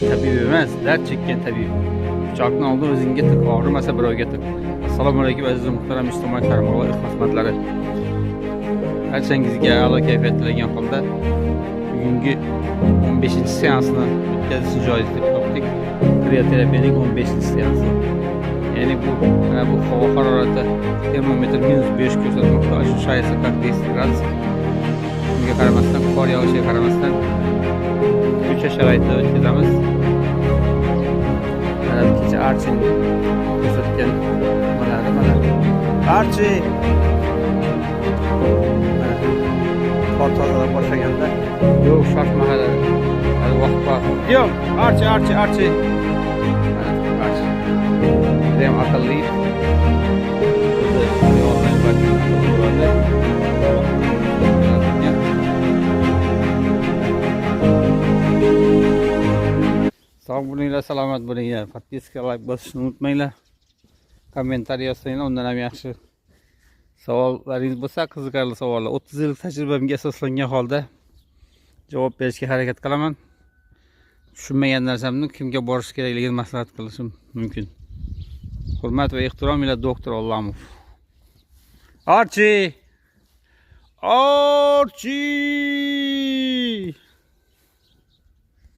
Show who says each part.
Speaker 1: tabib emas, dard chekkan tabib. Pichoqni oldin o'zingga tiq, og'rimasa birovga tiq. Assalomu alaykum aziz muhtaram ijtimoiy tarmoqlar xizmatlari. Barchangizga a'lo kayfiyat tilagan holda bugungi 15-seansni o'tkazishni joiz deb topdik. Krioterapiyaning 15-seansi. Ya'ni bu havo harorati termometr -5 ko'rsatmoqda. Shu shaysa qat 10 gradus. Bunga qaramasdan, qor yog'ishiga qaramasdan ko'cha sharoitida o'tkazamiz. Kecha Archie ko'rsatgan mana Archie qor tozalab boshlaganda yo'q shart mahali hali vaqt bor. Yo'q, Archie dem aqlli sog' bo'linglar, salomat bo'linglar. Podpiska, like bosishni unutmanglar. Kommentariy yozsanglar, undan ham yaxshi. Savollaringiz bo'lsa, qiziqarli savollar. 30 yillik tajribamga asoslangan holda javob berishga harakat qilaman. Tushunmagan narsamni kimga borish kerakligini maslahat qilishim mumkin. Hurmat va ehtirom ila doktor Allamov. Archie!